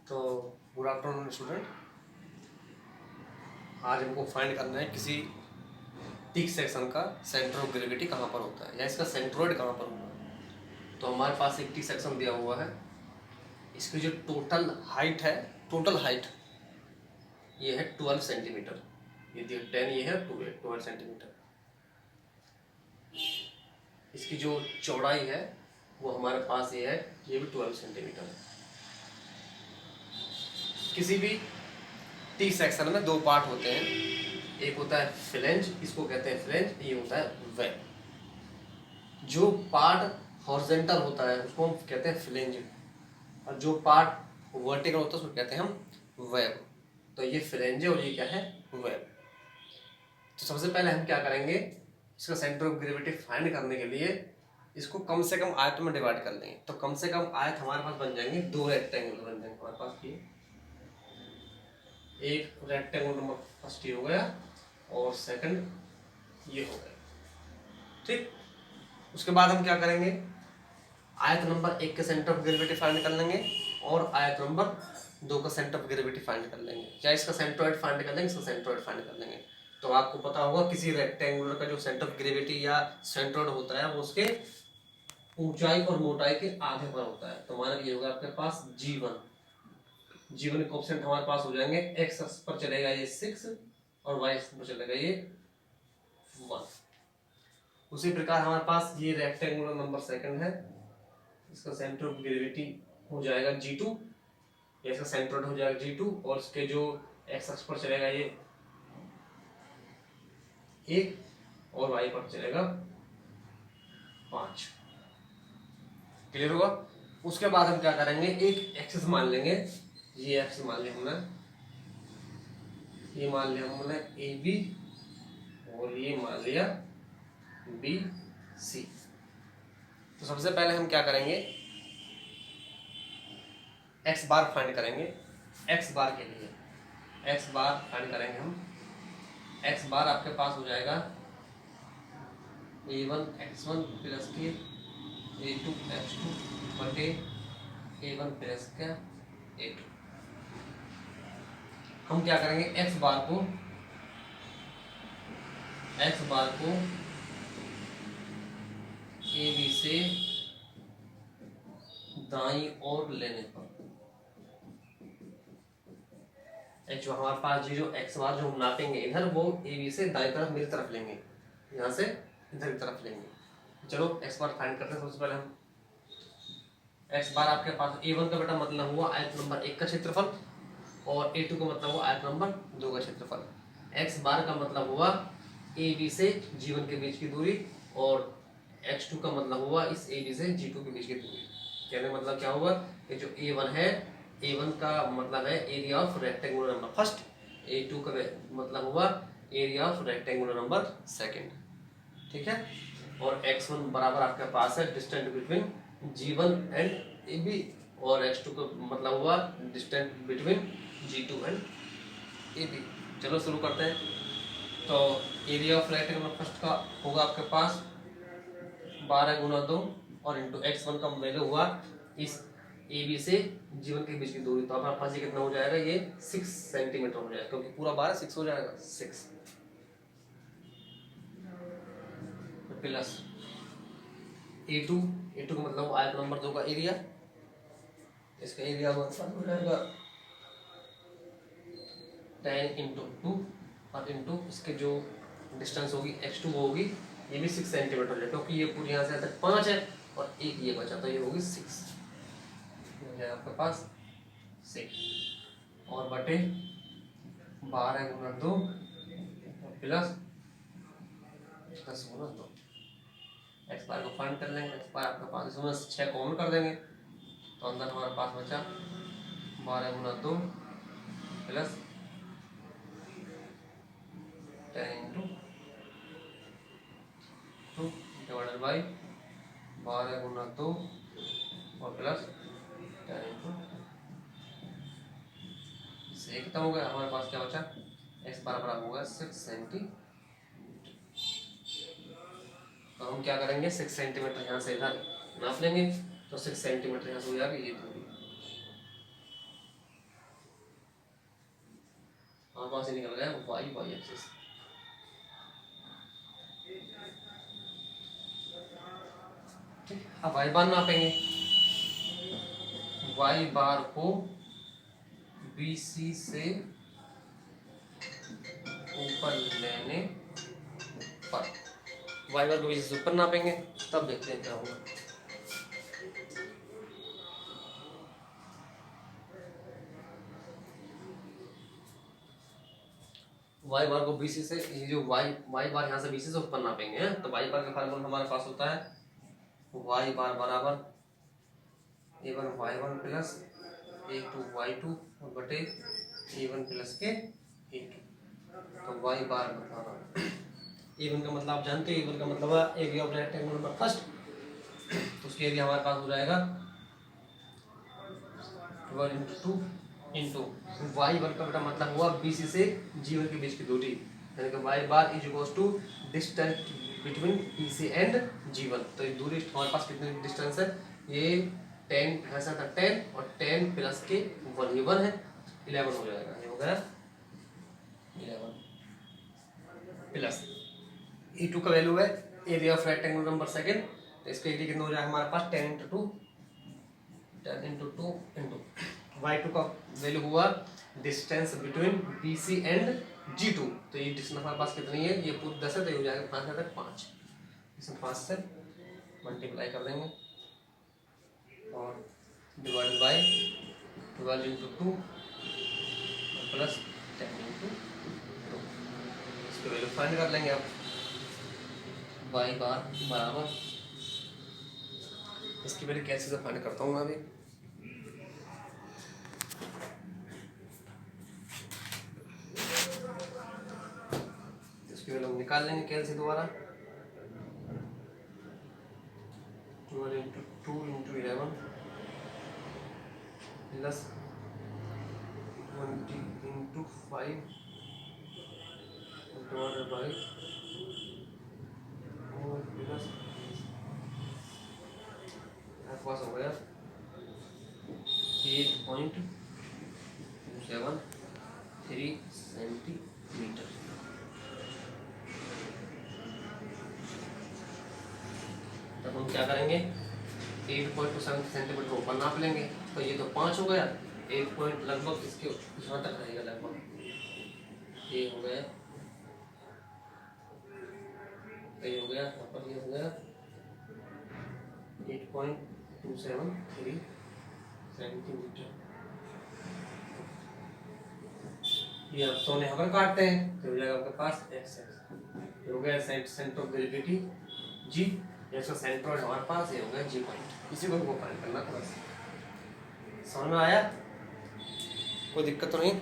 तो good afternoon student. आज हमको फाइंड करना है किसी टिक सेक्शन का सेंटर ऑफ ग्रेविटी कहाँ पर होता है या इसका सेंट्रोइड कहाँ पर होता है। तो हमारे पास एक टिक सेक्शन दिया हुआ है। इसकी जो टोटल हाइट है, टोटल हाइट ये है 12 सेंटीमीटर। ये 10 ये है 12 सेंटीमीटर। इसकी जो चौड़ाई है वो हमारे पास ये है, ये भी 12 सेंटीमीटर है। किसी भी टी सेक्शन में दो पार्ट होते हैं, एक होता है फ्लेंज, इसको कहते हैं फ्लेंज, ये होता है वेब। जो पार्ट हॉरिजॉन्टल होता है उसको हम कहते हैं फ्लेंज, और जो पार्ट वर्टिकल होता है उसको कहते हैं हम वेब। तो ये फ्लेंज है और ये क्या है, वेब। तो सबसे पहले हम क्या करेंगे, इसका सेंटर ऑफ ग्रेविटी फाइंड करने के लिए इसको कम से कम आयत में डिवाइड कर लेंगे। तो कम से कम आयत हमारे पास बन जाएंगे, दो रेक्टेंगल बन जाएंगे हमारे पास। ये एक रेक्टेंगल नंबर फर्स्ट ये हो गया और सेकंड ये हो गया, ठीक। उसके बाद हम क्या करेंगे, आयत नंबर 1 के सेंटर ऑफ ग्रेविटी फाइंड कर लेंगे और आयत नंबर 2 का सेंटर ऑफ ग्रेविटी फाइंड कर लेंगे। क्या इसका सेंट्रोइड फाइंड कर लेंगे, इसका सेंट्रोइड फाइंड कर लेंगे। तो आपको पता होगा किसी रेक्टेंगुलर का जो सेंटर ऑफ ग्रेविटी या सेंट्रोइड होता है वो उसके ऊंचाई और मोटाई के आधे पर होता है। तो मान लीजिए होगा आपके पास G1 के कोएफिशिएंट हमारे पास हो जाएंगे, x अक्ष पर चलेगा ये 6 और y अक्ष पर चलेगा ये 1। उसी प्रकार हमारे पास ये रेक्टेंगुलर नंबर सेकंड है, इसका सेंटर ऑफ ग्रेविटी हो जाएगा G2, इसका सेंट्रोइड हो जाएगा G2 और इसके जो x अक्ष पर चलेगा ये 1 और y पर चलेगा 5। क्लियर होगा। उसके बाद हम क्या करेंगे, एक एक्सिस मान लेंगे, ये एक्सिस मान लिया हमने, ये मान लिया हमने AB और ये मान लिया BC। तो सबसे पहले हम क्या करेंगे, x बार फाइंड करेंगे। x बार के लिए x बार फाइंड करेंगे हम। x बार आपके पास हो जाएगा A1x1 प्लस के A2x2 बटे A1 प्लस का A2। हम क्या करेंगे, x बार को AB से दाईं ओर लेने पर जो हमारे पास जो x बार जो हम नापेंगे इधर, वो AB से दाईं तरफ मेरी तरफ लेंगे, यहाँ से इधर की तरफ लेंगे। चलो x बार फाइंड करते हैं। सबसे पहले हम x बार आपके पास A1 का बेटा मतलब हुआ आयत नंबर 1 का क्षेत्रफल और A2 का मतलब हुआ आयत नंबर 2 का क्षेत्रफल। x बार का मतलब हुआ AB से G1 के बीच की दूरी और x2 का मतलब हुआ इस AB से G2 के बीच की दूरी। कहने का मतलब क्या हुआ कि जो A1 है, A1 का मतलब है area of rectangular number first, A2 का मतलब हुआ area of rectangular number second, ठीक है। और x1 बराबर आपके पास है distance between G1 and AB और x2 का मतलब हुआ distance between G2 and AB। चलो शुरू करते हैं। तो एरिया ऑफ रेक्टेंगुलर फर्स्ट का होगा आपके पास 12 गुना 2 और इंटू x1 का वैल्यू हुआ इस AB से G1 के बीच की दूरी। तो हमारे पास ये कितना हो जाएगा, ये 6 सेंटीमीटर हो जाएगा, क्योंकि पूरा 12 6 हो जाएगा, 6 प्लस A2 का मतलब आयत नंबर 2 का एरिया, इसका एरिया हो जाएगा 10 इंटू 2 और इंटू इसके जो डिस्टेंस होगी x2 वो होगी, ये भी 6 सेंटीमीटर है, क्योंकि ये पूरी यहाँ से तक 5 है और एक ये बचा, तो ये होगी 6 हो जाएगा आपके पास 6 और बटे 12 गुना 2 प्लस 10 गुना 2। एक्स बार को फाइंड कर लेंगे। एक्स बार आपके पास इसमें 6 कॉमन कर देंगे तो अंदर हमारे पास बचा 12 गुना 2 प्लस 10 इंटू 2 डिवाइडेड बाई 12 गुना 2 और प्लस 10 इंटू से कितना हो गया हमारे पास, क्या बचा, एक्स बराबर होगा 6 सेंटीमीटर। तो हम क्या करेंगे, 6 सेंटीमीटर यहाँ से इधर नाप लेंगे, तो 6 सेंटीमीटर यहाँ से हो जाएगा ये दूरी। वहां से निकल गया वाई वाई एक्सिस। ठीक, अब वाई बार नापेंगे। वाई बार को BC से ऊपर लेने पर, वाई बार को BC से ऊपर नापेंगे, तब देखते हैं क्या होगा। वाई बार को BC से, ये जो वाई बार यहाँ से BC से ऊपर नापेंगे हैं, तो वाई बार का फार्मूला हमारे पास होता है वाई बार बराबर A1 Y1 plus A2 Y2 और बटे A1 प्लस के A2। तो वाई बार बताना, A1 का मतलब आप जानते हो, A1 का मतलब है area of rectangle number first, तो उसके एरिया हमारे पास हो जाएगा 12 × 2 इंटू Y1 का बेटा मतलब हुआ BC से G1 के बीच की दूरी, यानी कि y bar is equals to distance between BC and G1। तो ये दूरी हमारे पास कितनी डिस्टेंस है, ये 10 ऐसा था 10 और 10 प्लस के 1 ये 1 है, 11 हो जाएगा। ये हो गया 11 प्लस E2 का वैल्यू है area of rectangle number second, तो इसका एरिया कितना हो जाएगा हमारे पास 10 × 2 इंटू Y2 का वैल्यू हुआ distance between BC and G2। तो ये डिस्टेंस हमारे पास कितनी है, ये पूरी 10 है, तो ये हो जाएगा 5 है 5, इसमें 5 से मल्टीप्लाई कर देंगे और डिवाइड बाय 12 × 2 प्लस 10 × 2, इसकी वैल्यू फाइंड कर लेंगे आप। वाई बार बराबर, इसकी वैल्यू कैसे से फाइंड करता हूँ मैं अभी। इसकी वैल्यू हम निकाल लेंगे कैल से दोबारा, 12 × 2 × 11 प्लस 20 × 5 डिवाइडेड बाय 4 प्लस आपके पास हो गया 8.273 सेंटीमीटर। तब हम क्या करेंगे, 8.27 सेंटीमीटर ऊपर नाप लेंगे, तो ये तो 5 हो गया, 1 पॉइंट लगभग इसके यहाँ तक रहेगा लगभग, ये हो गया, ये हो गया यहाँ पर, ये हो गया 8.273 सेंटीमीटर। ये अब सोने यहाँ पर काटते हैं तो हो जाएगा आपके पास x हो गया सेंटर ऑफ ग्रेविटी G, जैसा सेंटर हमारे पास ये हो गया G पॉइंट। इसी को हमको फाइंड करना था, बस समझ में आया, कोई दिक्कत तो नहीं।